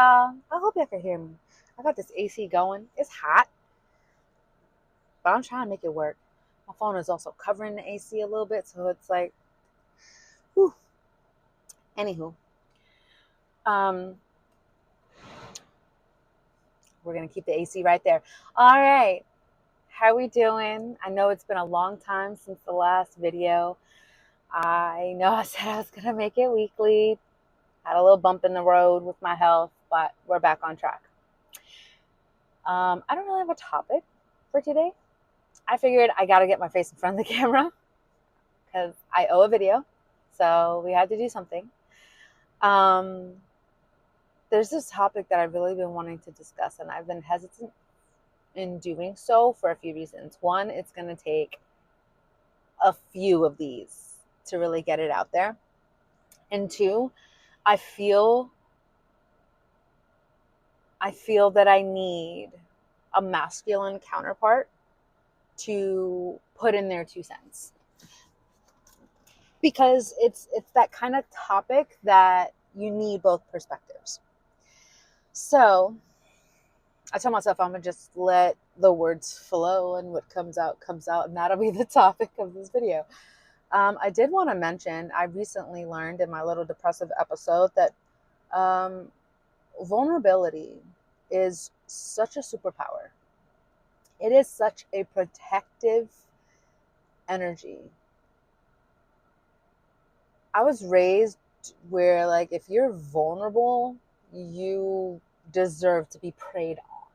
y'all. I hope y'all can hear me. I got this AC going. It's hot, but I'm trying to make it work. My phone is also covering the AC a little bit, so it's like, whew. Anywho, um, we're gonna keep the AC right there. All right, how we doing? I know it's been a long time since the last video. I know I said I was gonna make it weekly. Had a little bump in the road with my health, but we're back on track. I don't really have a topic for today. I figured I got to get my face in front of the camera because I owe a video. So we had to do something. Um, there's this topic that I've really been wanting to discuss, and I've been hesitant in doing so for a few reasons. One, it's going to take a few of these to really get it out there. And two, I feel that I need a masculine counterpart to put in their 2 cents, because it's that kind of topic that you need both perspectives. So I tell myself I'm gonna just let the words flow, and what comes out, and that'll be the topic of this video. I did want to mention, I recently learned in my little depressive episode that vulnerability is such a superpower. It is such a protective energy. I was raised where, like, if you're vulnerable, you deserve to be preyed on.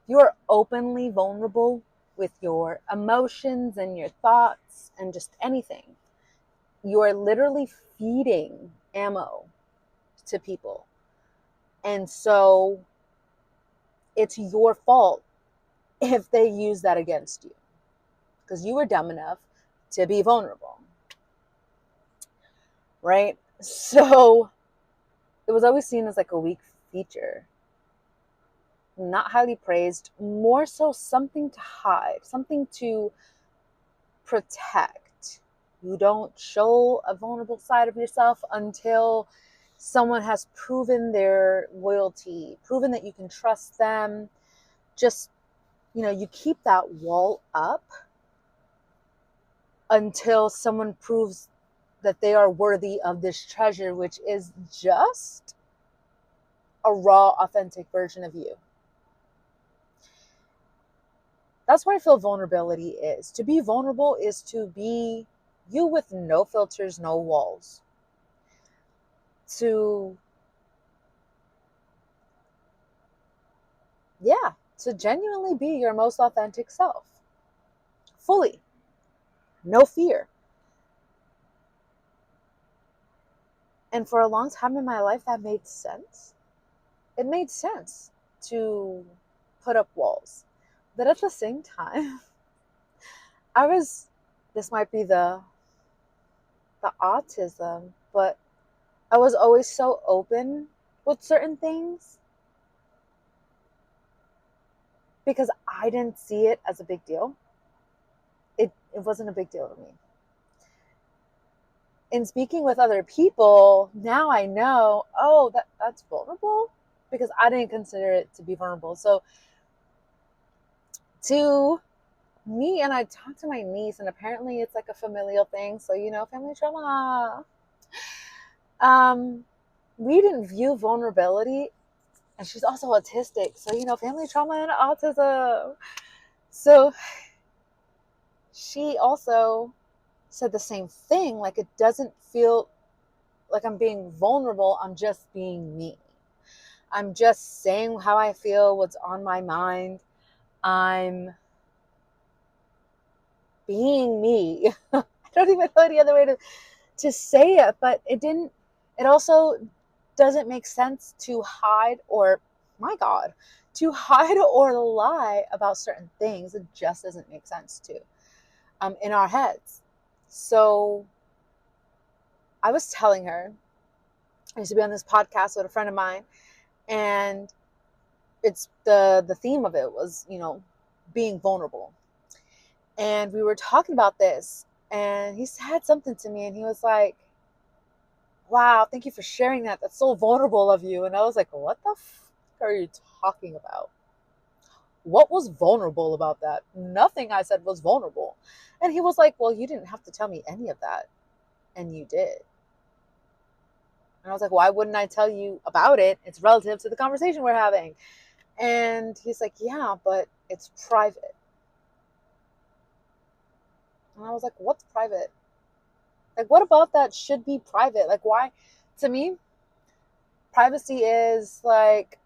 You are openly vulnerable with your emotions and your thoughts and just anything. You are literally feeding ammo to people. And so it's your fault if they use that against you, because you were dumb enough to be vulnerable. Right? So it was always seen as like a weak feature, not highly praised, more so something to hide, something to protect. You don't show a vulnerable side of yourself until someone has proven their loyalty, proven that you can trust them. Just, you keep that wall up until someone proves that they are worthy of this treasure, which is just a raw, authentic version of you. That's what I feel vulnerability is. To be vulnerable is to be you with no filters, no walls. To genuinely be your most authentic self. Fully. No fear. And for a long time in my life, that made sense. It made sense to put up walls. But at the same time, this might be the autism, but I was always so open with certain things because I didn't see it as a big deal. It wasn't a big deal to me. In speaking with other people, now I know, oh, that's vulnerable, because I didn't consider it to be vulnerable. So to me, and I talked to my niece, and apparently it's like a familial thing. So, family trauma. We didn't view vulnerability, and she's also autistic. So, family trauma and autism. So she also said the same thing. Like, it doesn't feel like I'm being vulnerable. I'm just being me. I'm just saying how I feel, what's on my mind. I'm being me. I don't even know any other way to say it, but it also doesn't make sense to hide or lie about certain things. It just doesn't make sense to, in our heads. So I was telling her, I used to be on this podcast with a friend of mine, and it's the theme of it was, being vulnerable. And we were talking about this, and he said something to me, and he was like, wow, thank you for sharing that. That's so vulnerable of you. And I was like, what the are you talking about? What was vulnerable about that? Nothing I said was vulnerable. And he was like, well, you didn't have to tell me any of that. And you did. And I was like, why wouldn't I tell you about it? It's relative to the conversation we're having. And he's like, yeah, but it's private. And I was like, what's private? Like, what about that should be private? Like, why? To me, privacy is like,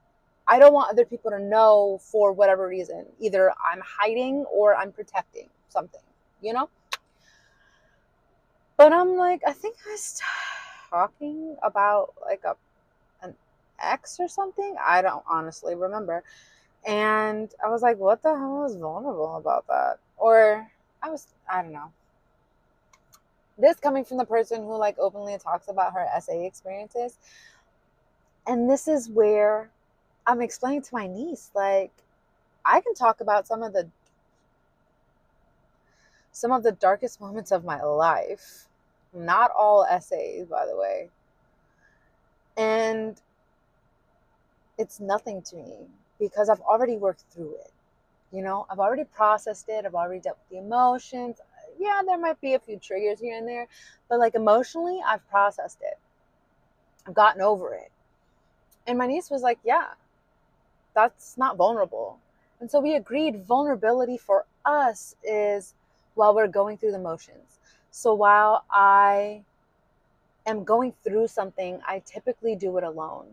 I don't want other people to know for whatever reason. Either I'm hiding or I'm protecting something, you know? But I'm like, I think I was talking about like an ex or something. I don't honestly remember. And I was like, what the hell is vulnerable about that? Or I don't know. This coming from the person who like openly talks about her SA experiences. And this is where I'm explaining to my niece, like, I can talk about some of the darkest moments of my life. Not all essays, by the way. And it's nothing to me because I've already worked through it. You know, I've already processed it. I've already dealt with the emotions. Yeah, there might be a few triggers here and there, but like emotionally, I've processed it. I've gotten over it. And my niece was like, yeah, that's not vulnerable. And so we agreed vulnerability for us is while we're going through the motions. So while I am going through something, I typically do it alone.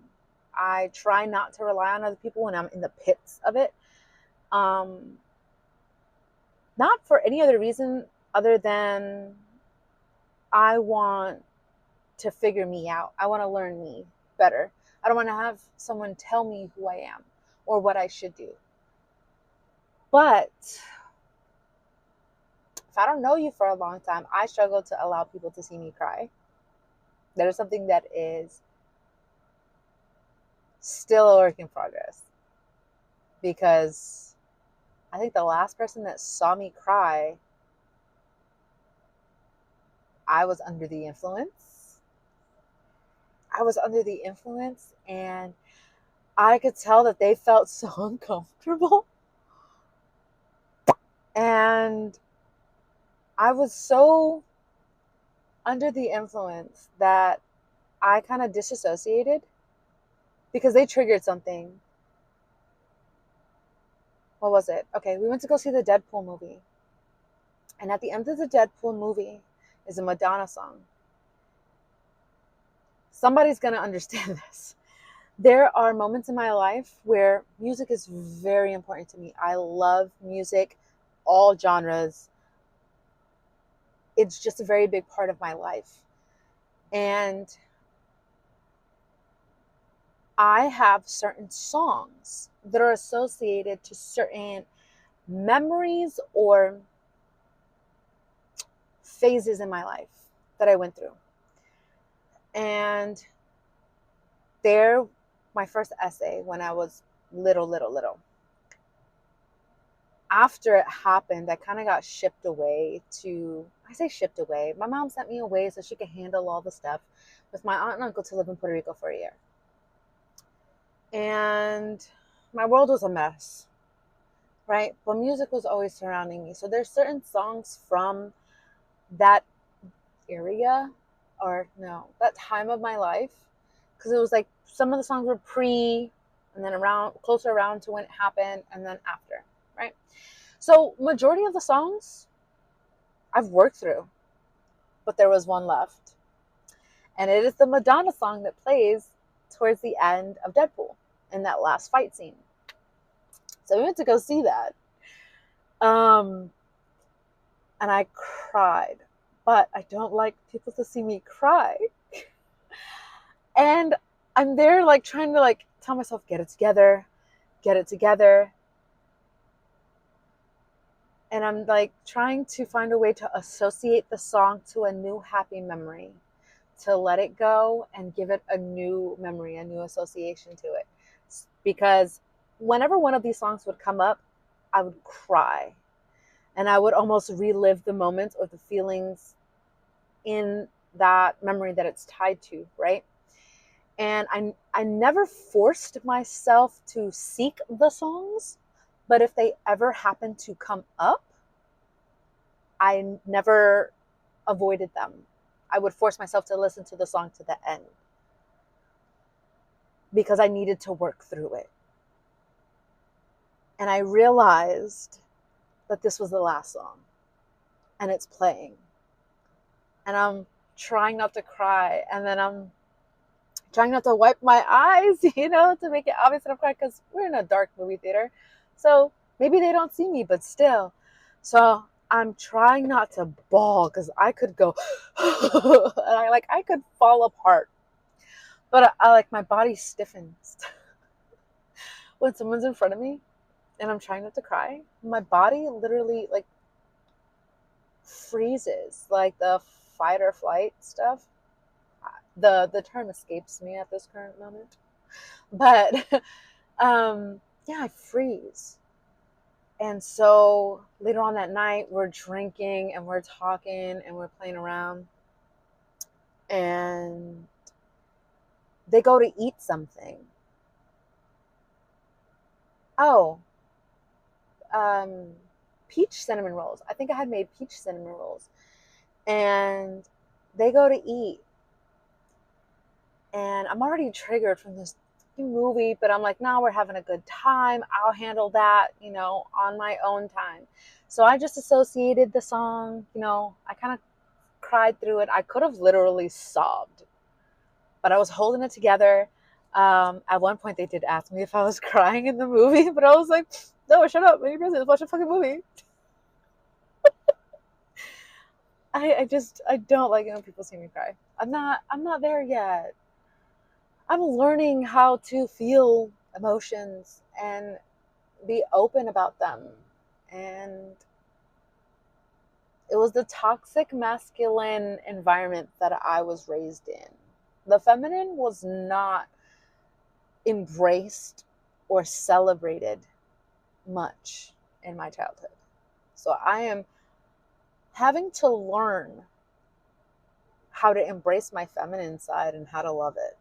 I try not to rely on other people when I'm in the pits of it. Um, Not for any other reason other than I want to figure me out. I want to learn me better. I don't want to have someone tell me who I am or what I should do. But if I don't know you for a long time, I struggle to allow people to see me cry. That is something that is still a work in progress because I think the last person that saw me cry, I was under the influence. I was under the influence and I could tell that they felt so uncomfortable. And I was so under the influence that I kind of disassociated because they triggered something. What was it? Okay, we went to go see the Deadpool movie. And at the end of the Deadpool movie is a Madonna song. Somebody's going to understand this. There are moments in my life where music is very important to me. I love music, all genres. It's just a very big part of my life. And I have certain songs that are associated to certain memories or phases in my life that I went through. And they're my first essay when I was little. After it happened, I kind of got shipped away I say shipped away. My mom sent me away so she could handle all the stuff with my aunt and uncle to live in Puerto Rico for a year. And my world was a mess, right? But music was always surrounding me. So there's certain songs from that area or no, that time of my life. Because it was like some of the songs were pre and then closer around to when it happened and then after, right? So majority of the songs I've worked through, but there was one left. And it is the Madonna song that plays towards the end of Deadpool in that last fight scene. So we went to go see that. And I cried, but I don't like people to see me cry. And I'm there like trying to like tell myself, get it together. And I'm like trying to find a way to associate the song to a new happy memory, to let it go and give it a new memory, a new association to it. Because whenever one of these songs would come up, I would cry. And I would almost relive the moments or the feelings in that memory that it's tied to, right? And I never forced myself to seek the songs, but if they ever happened to come up, I never avoided them. I would force myself to listen to the song to the end because I needed to work through it. And I realized that this was the last song and it's playing. And I'm trying not to cry. And then I'm trying not to wipe my eyes, to make it obvious that I'm crying because we're in a dark movie theater. So maybe they don't see me, but still. So I'm trying not to bawl because I could go, and I could fall apart. But I like my body stiffens when someone's in front of me and I'm trying not to cry. My body literally like freezes, like the fight or flight stuff. The term escapes me at this current moment, but yeah, I freeze. And so later on that night, we're drinking and we're talking and we're playing around, and they go to eat something. Oh, peach cinnamon rolls. I think I had made peach cinnamon rolls, and they go to eat, and I'm already triggered from this movie, but I'm like, no, we're having a good time. I'll handle that, on my own time. So I just associated the song, I kind of cried through it. I could have literally sobbed, but I was holding it together. At one point, they did ask me if I was crying in the movie, but I was like, no, shut up. Maybe let's watch a fucking movie. I don't like it when people see me cry. I'm not there yet. I'm learning how to feel emotions and be open about them. And it was the toxic masculine environment that I was raised in. The feminine was not embraced or celebrated much in my childhood. So I am having to learn how to embrace my feminine side and how to love it.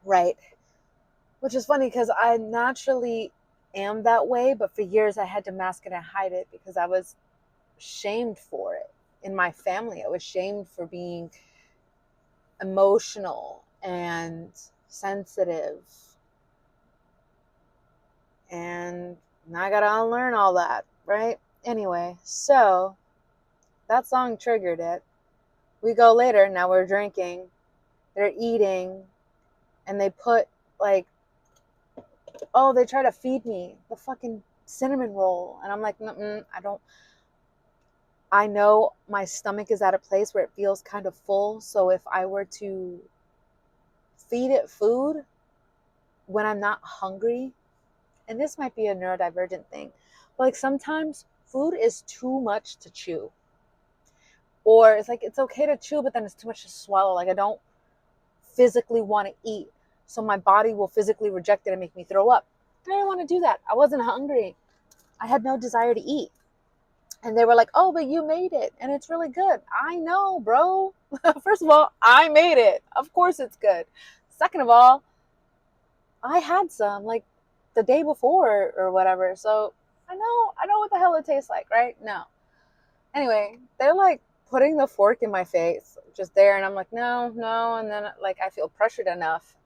Right. Which is funny because I naturally am that way, but for years I had to mask it and hide it because I was shamed for it. In my family, I was shamed for being emotional and sensitive. And now I gotta unlearn all that, right? Anyway, so that song triggered it. We go later, now we're drinking, they're eating, and they put like, oh, they try to feed me the fucking cinnamon roll. And I'm like, I know my stomach is at a place where it feels kind of full. So if I were to feed it food when I'm not hungry, and this might be a neurodivergent thing, but like sometimes food is too much to chew. Or it's like, it's okay to chew, but then it's too much to swallow. Like I don't physically want to eat. So my body will physically reject it and make me throw up. I didn't want to do that. I wasn't hungry. I had no desire to eat. And they were like, oh, but you made it and it's really good. I know, bro. First of all, I made it. Of course it's good. Second of all, I had some like the day before or whatever. So I know what the hell it tastes like, right? No. Anyway, they're like putting the fork in my face just there. And I'm like, no. And then like I feel pressured enough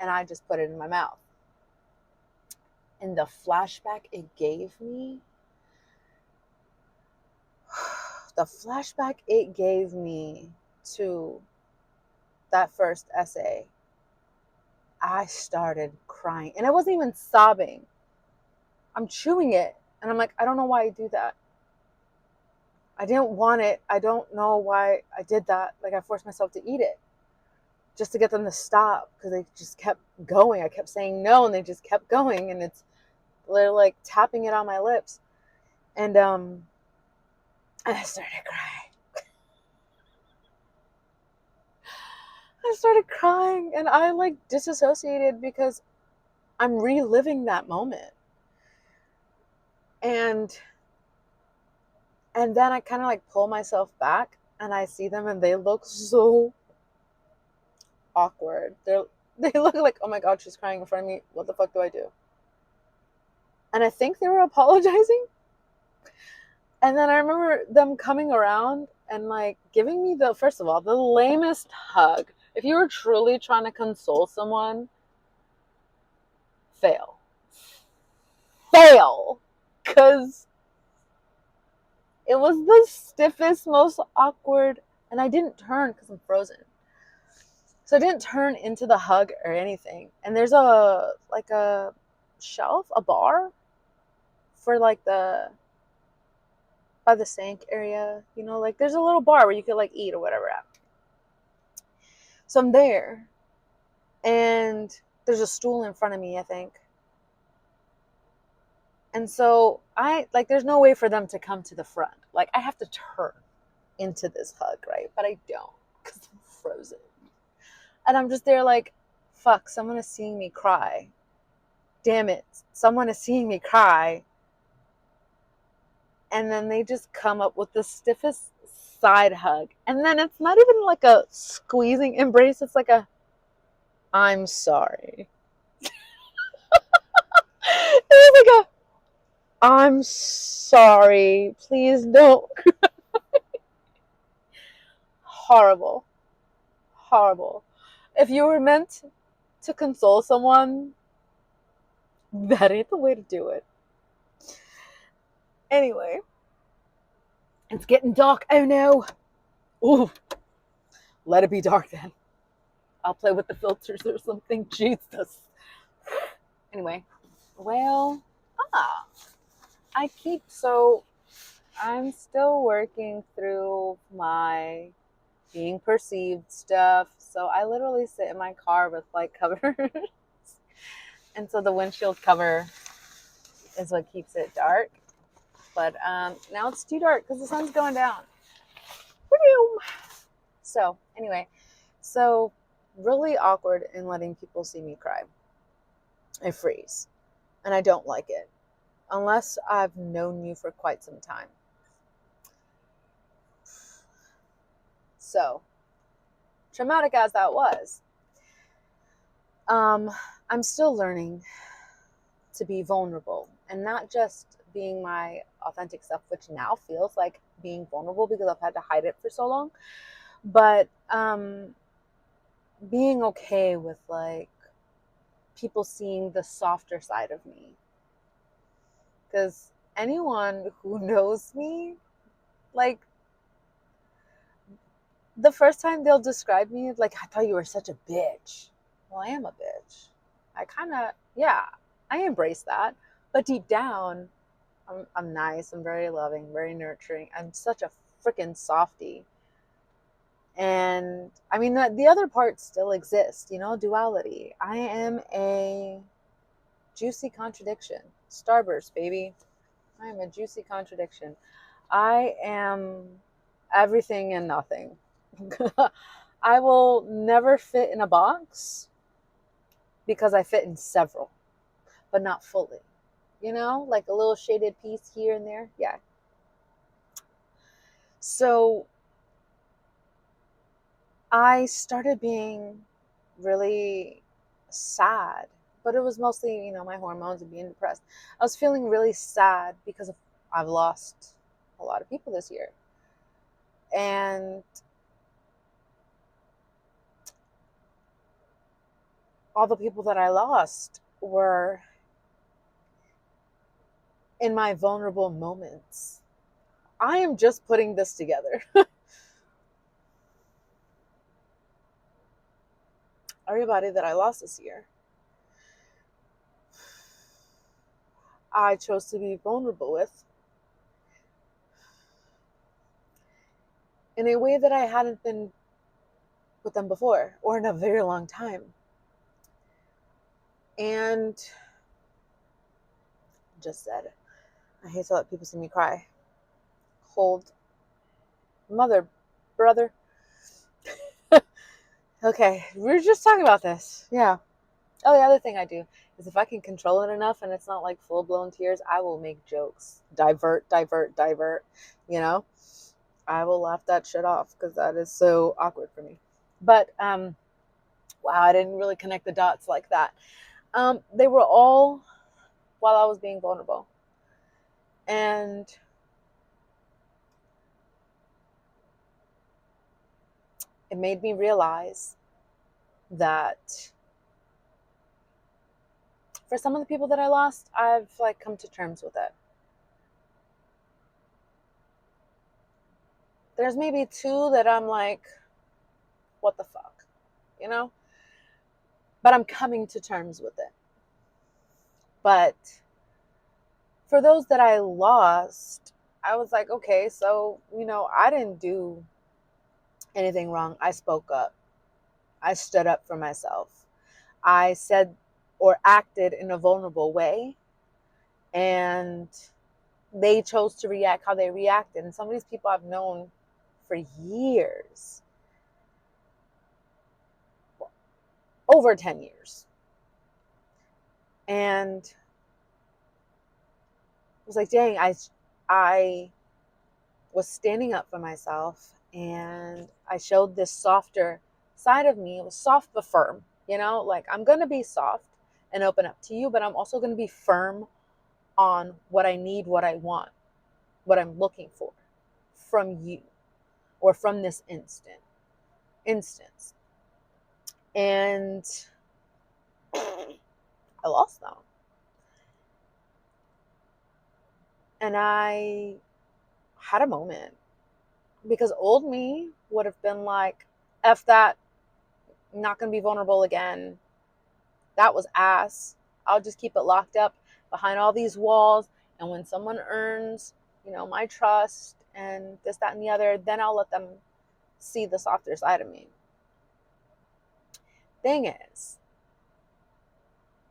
and I just put it in my mouth. And the flashback it gave me to that first essay, I started crying. And I wasn't even sobbing. I'm chewing it. And I'm like, I don't know why I do that. I didn't want it. I don't know why I did that. Like I forced myself to eat it just to get them to stop because they just kept going. I kept saying no and they just kept going. And they're like tapping it on my lips. And I started crying and I like disassociated because I'm reliving that moment. And And then I kind of like pull myself back and I see them and they look so awkward. They look like, oh my God, she's crying in front of me. What the fuck do I do? And I think they were apologizing. And then I remember them coming around and like giving me first of all, the lamest hug. If you were truly trying to console someone, fail. Fail. Because it was the stiffest, most awkward. And I didn't turn because I'm frozen. So I didn't turn into the hug or anything. And there's a shelf, a bar for like by the sink area, like there's a little bar where you could like eat or whatever at. So I'm there and there's a stool in front of me, I think. And so there's no way for them to come to the front. Like I have to turn into this hug, right? But I don't because I'm frozen. And I'm just there like, fuck, someone is seeing me cry. Damn it, someone is seeing me cry. And then they just come up with the stiffest side hug. And then it's not even like a squeezing embrace. It's like I'm sorry. It was like I'm sorry. Please don't. Horrible. Horrible. If you were meant to console someone, that ain't the way to do it. Anyway, it's getting dark. Oh no. Ooh. Let it be dark then. I'll play with the filters or something. Jesus. Anyway, well, I'm still working through my being perceived stuff. So I literally sit in my car with light covers. And so the windshield cover is what keeps it dark. But now it's too dark because the sun's going down. So anyway, really awkward in letting people see me cry. I freeze. And I don't like it. Unless I've known you for quite some time. So, traumatic as that was, I'm still learning to be vulnerable and not just being my authentic self, which now feels like being vulnerable because I've had to hide it for so long, but being okay with like people seeing the softer side of me. Because anyone who knows me, like, the first time they'll describe me, like, I thought you were such a bitch. Well, I am a bitch. I embrace that. But deep down, I'm nice. I'm very loving, very nurturing. I'm such a freaking softie. And I mean, the other parts still exist, duality. I am a juicy contradiction. Starburst, baby. I am a juicy contradiction. I am everything and nothing. I will never fit in a box because I fit in several, but not fully. Like a little shaded piece here and there. Yeah. So I started being really sad, but it was mostly, my hormones and being depressed. I was feeling really sad because I've lost a lot of people this year. And all the people that I lost were in my vulnerable moments. I am just putting this together. Everybody that I lost this year, I chose to be vulnerable with in a way that I hadn't been with them before or in a very long time. And just said, I hate to let people see me cry. Hold. Mother, brother. Okay, we were just talking about this. Yeah. Oh, the other thing I do is if I can control it enough and it's not like full blown tears, I will make jokes. Divert, divert, divert. You know, I will laugh that shit off because that is so awkward for me. But wow, I didn't really connect the dots like that. They were all while I was being vulnerable. And it made me realize that for some of the people that I lost, I've like come to terms with it. There's maybe two that I'm like, what the fuck, you know? But I'm coming to terms with it. But for those that I lost, I was like, okay, so, I didn't do anything wrong. I spoke up. I stood up for myself. I said or acted in a vulnerable way. And they chose to react how they reacted. And some of these people I've known for years, over 10 years. And I was like, dang, I was standing up for myself and I showed this softer side of me. It was soft but firm, like I'm going to be soft and open up to you, but I'm also going to be firm on what I need, what I want, what I'm looking for from you or from this instance. And I lost them. And I had a moment because old me would have been like, F that, I'm not going to be vulnerable again. That was ass. I'll just keep it locked up behind all these walls. And when someone earns, my trust and this, that, and the other, then I'll let them see the softer side of me. Thing is,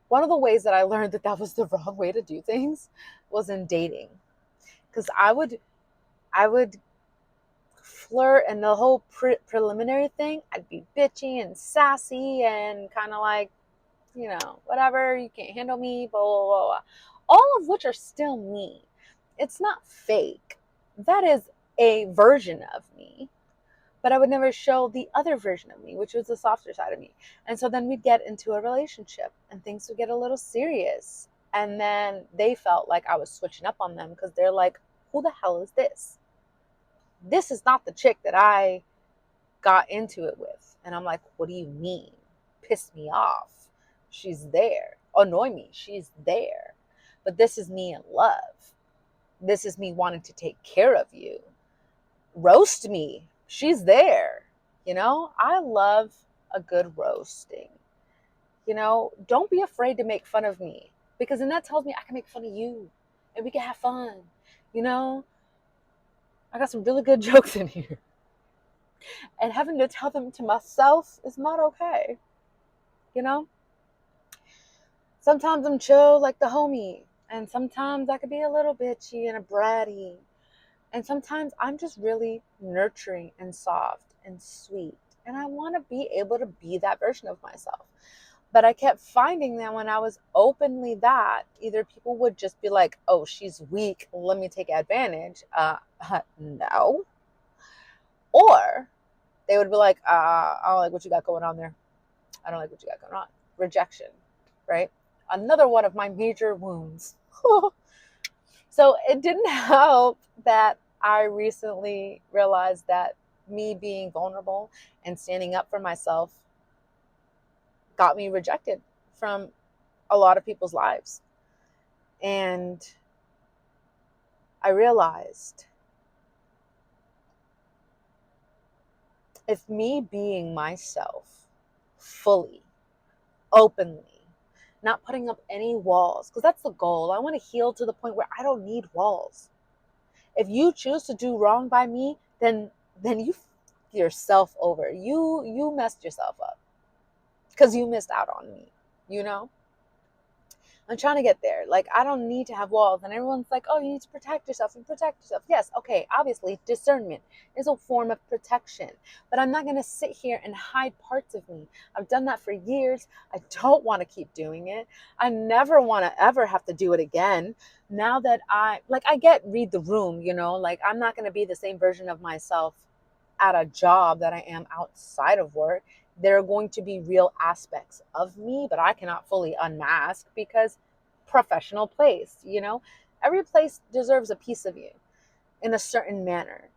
one of the ways that I learned that was the wrong way to do things was in dating. Because I would flirt and the whole preliminary thing, I'd be bitchy and sassy and kind of like, whatever, you can't handle me, blah, blah, blah, blah. All of which are still me. It's not fake. That is a version of me. But I would never show the other version of me, which was the softer side of me. And so then we'd get into a relationship and things would get a little serious. And then they felt like I was switching up on them because they're like, who the hell is this? This is not the chick that I got into it with. And I'm like, what do you mean? Piss me off. She's there. Annoy me. She's there. But this is me in love. This is me wanting to take care of you. Roast me. She's there. I love a good roasting. Don't be afraid to make fun of me because then that tells me I can make fun of you and we can have fun. I got some really good jokes in here. And having to tell them to myself is not okay. Sometimes I'm chill like the homie. And sometimes I could be a little bitchy and a bratty. And sometimes I'm just really nurturing and soft and sweet. And I want to be able to be that version of myself. But I kept finding that when I was openly that, either people would just be like, oh, she's weak, let me take advantage. No. Or they would be like, I don't like what you got going on there. I don't like what you got going on. Rejection, right? Another one of my major wounds. So it didn't help that I recently realized that me being vulnerable and standing up for myself got me rejected from a lot of people's lives. And I realized if me being myself fully, openly, not putting up any walls, because that's the goal. I want to heal to the point where I don't need walls. If you choose to do wrong by me, then you f yourself over. You messed yourself up because you missed out on me, I'm trying to get there. Like, I don't need to have walls. And everyone's like, oh, you need to protect yourself and protect yourself. Yes, okay, obviously, discernment is a form of protection. But I'm not going to sit here and hide parts of me. I've done that for years. I don't want to keep doing it. I never want to ever have to do it again. Now that I get read the room, like, I'm not going to be the same version of myself at a job that I am outside of work. There are going to be real aspects of me, but I cannot fully unmask because professional place. Every place deserves a piece of you in a certain manner,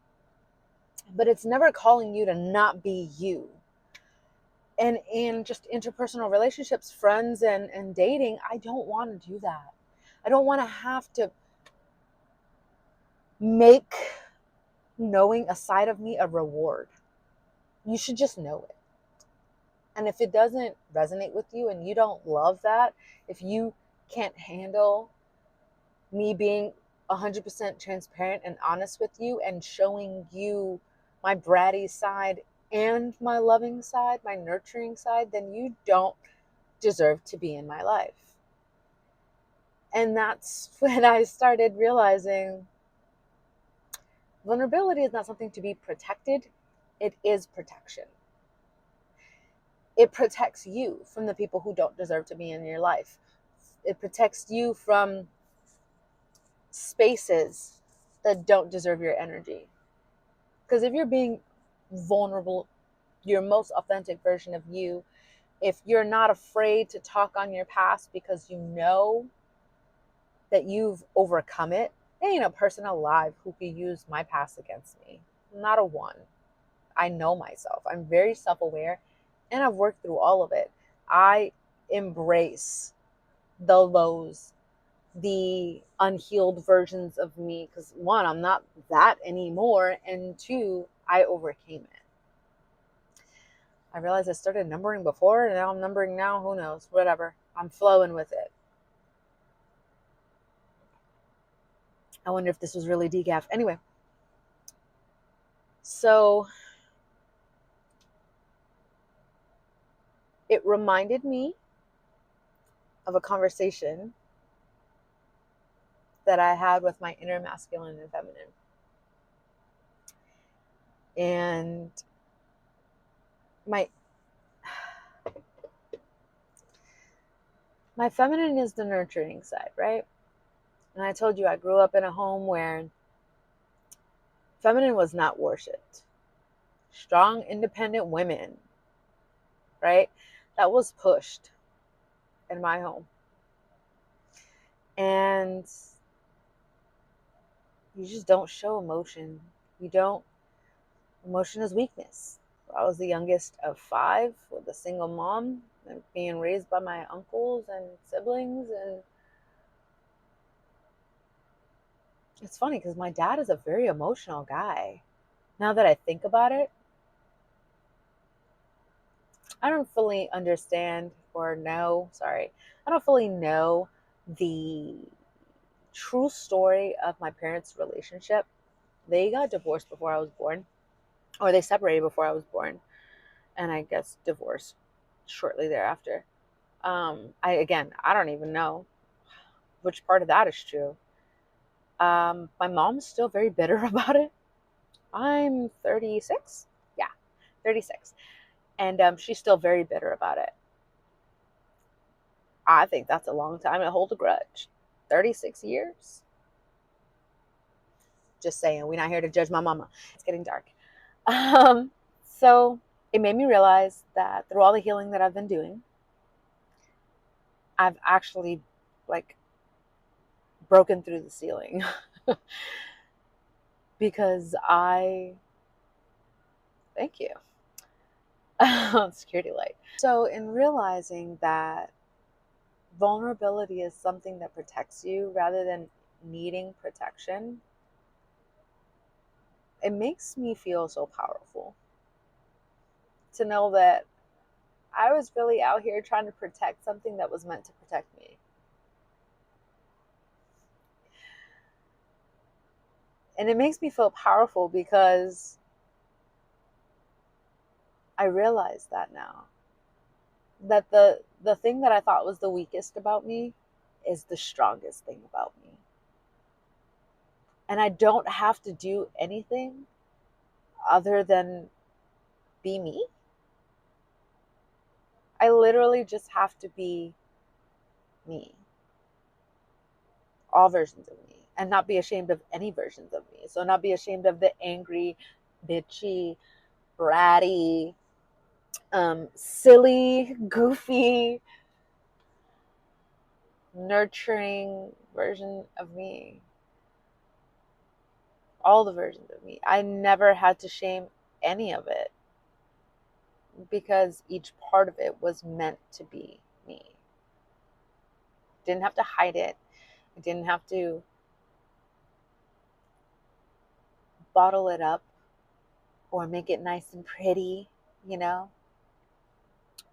but it's never calling you to not be you. And in just interpersonal relationships, friends and dating, I don't want to do that. I don't want to have to make knowing a side of me a reward. You should just know it. And if it doesn't resonate with you and you don't love that, if you can't handle me being 100% transparent and honest with you and showing you my bratty side and my loving side, my nurturing side, then you don't deserve to be in my life. And that's when I started realizing vulnerability is not something to be protected, it is protection. It protects you from the people who don't deserve to be in your life. It protects you from spaces that don't deserve your energy. Because if you're being vulnerable, your most authentic version of you, if you're not afraid to talk on your past because you know that you've overcome it, there ain't a person alive who could use my past against me. Not a one. I know myself. I'm very self-aware and I've worked through all of it. I embrace the lows, the unhealed versions of me, because one, I'm not that anymore, and two, I overcame it. I realized I started numbering before, and now I'm numbering now. Who knows? Whatever. I'm flowing with it. I wonder if this was really decaf. Anyway, so it reminded me of a conversation that I had with my inner masculine and feminine. And my feminine is the nurturing side, right? And I told you I grew up in a home where feminine was not worshipped. Strong, independent women, right? That was pushed in my home. And you just don't show emotion. Emotion is weakness. I was the youngest of 5 with a single mom and being raised by my uncles and siblings. And it's funny because my dad is a very emotional guy. Now that I think about it, I don't fully understand I don't fully know the true story of my parents' relationship. They got divorced before I was born, or they separated before I was born, and I guess divorced shortly thereafter. I don't even know which part of that is true. My mom's still very bitter about it. I'm 36. Yeah, 36. And she's still very bitter about it. I think that's a long time to hold a grudge. 36 years? Just saying, we're not here to judge my mama. It's getting dark. So it made me realize that through all the healing that I've been doing, I've actually like broken through the ceiling because thank you. Security light. So in realizing that vulnerability is something that protects you rather than needing protection, it makes me feel so powerful to know that I was really out here trying to protect something that was meant to protect me. And it makes me feel powerful because I realize that now. That the thing that I thought was the weakest about me is the strongest thing about me. And I don't have to do anything other than be me. I literally just have to be me. All versions of me. And not be ashamed of any versions of me. So not be ashamed of the angry, bitchy, bratty, silly, goofy, nurturing version of me. All the versions of me. I never had to shame any of it because each part of it was meant to be me. Didn't have to hide it. I didn't have to bottle it up or make it nice and pretty,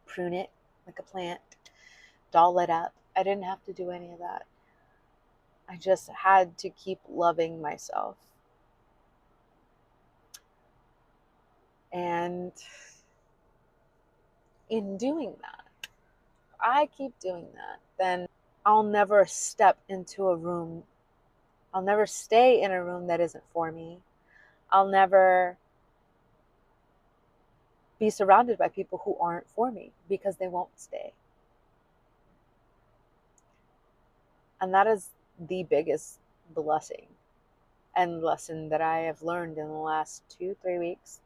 prune it like a plant, doll it up. I didn't have to do any of that. I just had to keep loving myself. And in doing that, I keep doing that, then I'll never step into a room. I'll never stay in a room that isn't for me. I'll never be surrounded by people who aren't for me because they won't stay. And that is the biggest blessing and lesson that I have learned in the last 2-3 weeks.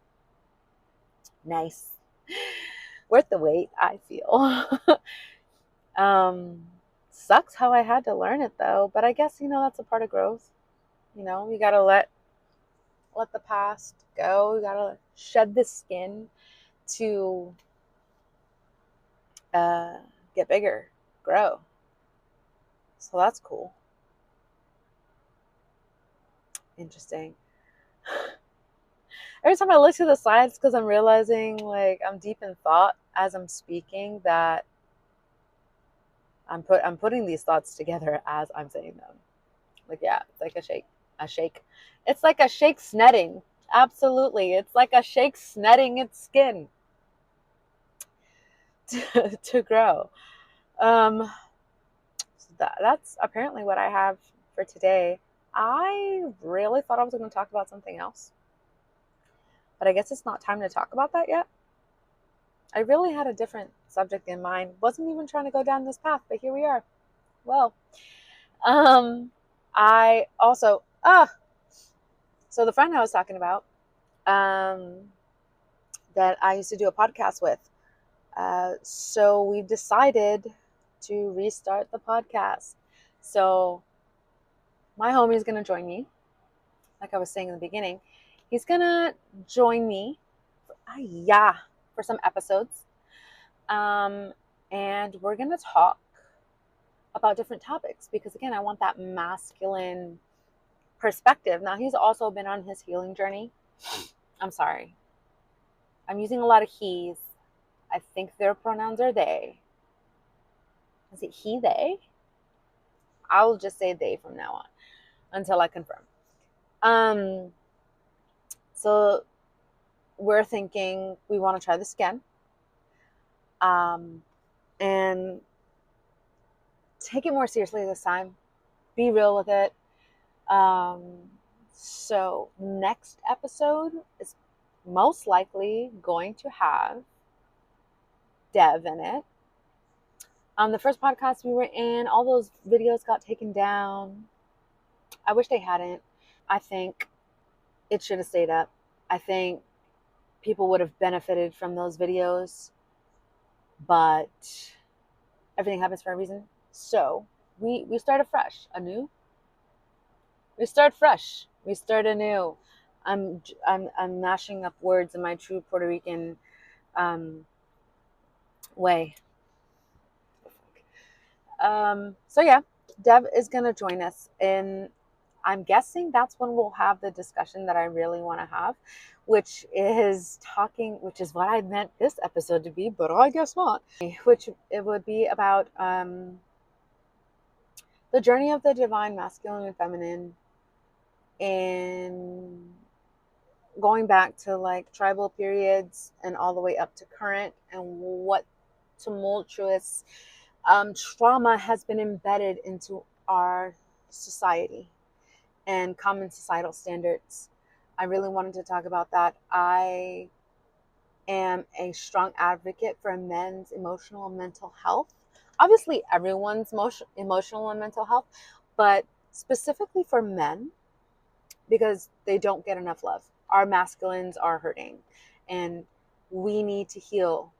Nice. Worth the wait, I feel. Sucks how I had to learn it though, but I guess, that's a part of growth. You gotta let the past go. You gotta shed the skin to get bigger, grow. So that's cool. Interesting. Every time I look to the sides, because I'm realizing like I'm deep in thought as I'm speaking, that I'm putting these thoughts together as I'm saying them. Like, yeah, it's like a shake. It's like a shake snetting. Absolutely. It's like a shake snetting its skin to grow. So that's apparently what I have for today. I really thought I was going to talk about something else, but I guess it's not time to talk about that yet. I really had a different subject in mind. Wasn't even trying to go down this path, but here we are. Well, I also, so the friend I was talking about, that I used to do a podcast with, so we decided to restart the podcast. So my homie is going to join me. Like I was saying in the beginning, he's going to join me for some episodes. And we're going to talk about different topics because, again, I want that masculine perspective. Now, he's also been on his healing journey. I'm sorry. I'm using a lot of he's. I think their pronouns are they. Is it he, they? I'll just say they from now on until I confirm. So we're thinking we want to try this again. And take it more seriously this time. Be real with it. So next episode is most likely going to have Dev in it. The first podcast we were in, all those videos got taken down. I wish they hadn't. I think it should have stayed up. I think people would have benefited from those videos, but everything happens for a reason. So we start afresh, anew. We start fresh. We start anew. I'm mashing up words in my true Puerto Rican way. So yeah, Dev is gonna join us, and I'm guessing that's when we'll have the discussion that I really want to have, which is what I meant this episode to be, but I guess not. Which it would be about the journey of the divine masculine and feminine, and going back to like tribal periods and all the way up to current, and what tumultuous Trauma has been embedded into our society and common societal standards. I really wanted to talk about that. I am a strong advocate for men's emotional and mental health. Obviously, everyone's emotional and mental health, but specifically for men, because they don't get enough love. Our masculines are hurting, and we need to heal.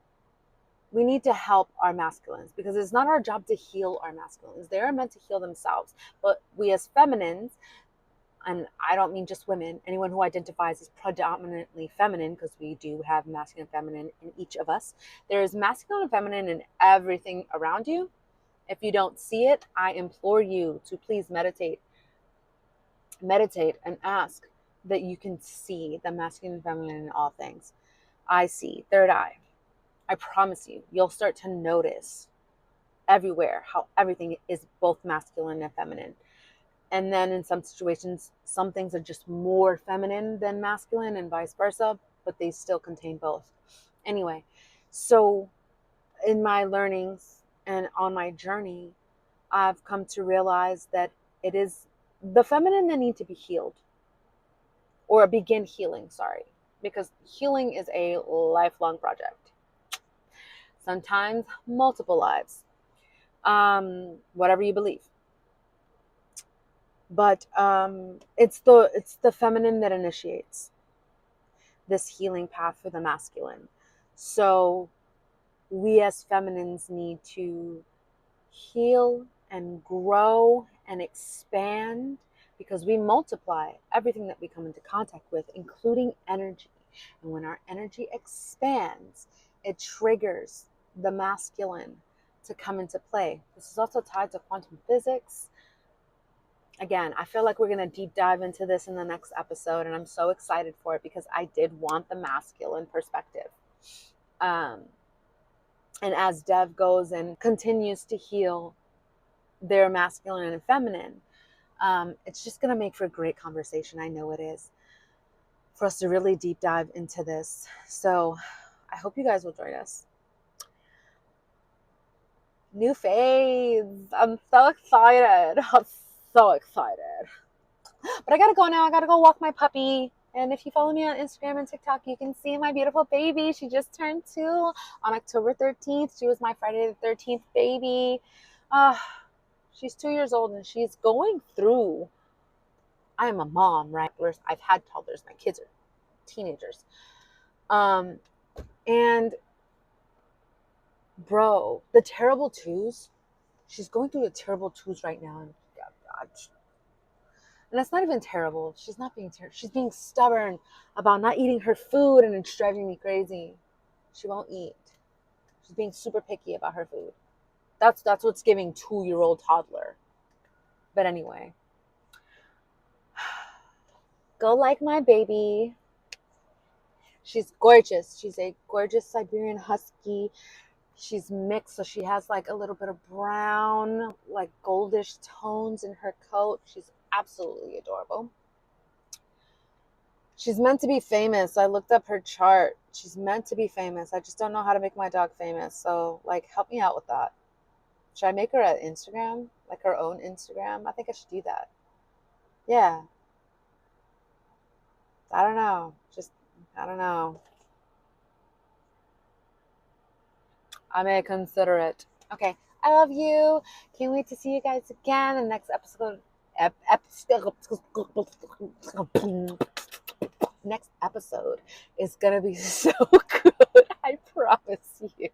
We need to help our masculines because it's not our job to heal our masculines. They are meant to heal themselves. But we as feminines, and I don't mean just women, anyone who identifies as predominantly feminine, because we do have masculine and feminine in each of us. There is masculine and feminine in everything around you. If you don't see it, I implore you to please meditate and ask that you can see the masculine and feminine in all things. I see, third eye. I promise you, you'll start to notice everywhere how everything is both masculine and feminine. And then in some situations, some things are just more feminine than masculine and vice versa, but they still contain both. Anyway, so in my learnings and on my journey, I've come to realize that it is the feminine that need to be healed or begin healing, sorry, because healing is a lifelong project. Sometimes multiple lives, whatever you believe. But it's the feminine that initiates this healing path for the masculine. So we as feminines need to heal and grow and expand because we multiply everything that we come into contact with, including energy. And when our energy expands, it triggers the masculine to come into play. This is also tied to quantum physics. Again, I feel like we're going to deep dive into this in the next episode, and I'm so excited for it because I did want the masculine perspective. And as Dev goes and continues to heal their masculine and feminine, it's just going to make for a great conversation. I know it is, for us to really deep dive into this. So I hope you guys will join us. New phase. I'm so excited. I'm so excited. But I gotta go now. I gotta go walk my puppy. And if you follow me on Instagram and TikTok, you can see my beautiful baby. She just turned 2 on October 13th. She was my Friday the 13th baby. She's 2 years old and she's going through. I am a mom, right? I've had toddlers. My kids are teenagers. And bro, the terrible twos. She's going through the terrible twos right now. And that's not even terrible. She's not being terrible. She's being stubborn about not eating her food, and it's driving me crazy. She won't eat. She's being super picky about her food. That's what's giving 2-year-old toddler. But anyway, go like my baby. She's gorgeous. She's a gorgeous Siberian Husky. She's mixed, so she has like a little bit of brown, like goldish tones in her coat. She's absolutely adorable. She's meant to be famous. I looked up her chart. She's meant to be famous. I just don't know how to make my dog famous. So, like, help me out with that. Should I make her an Instagram? Like her own Instagram? I think I should do that. Yeah. I don't know. I don't know. I may consider it. Okay. I love you. Can't wait to see you guys again in the next episode. Next episode is going to be so good. I promise you.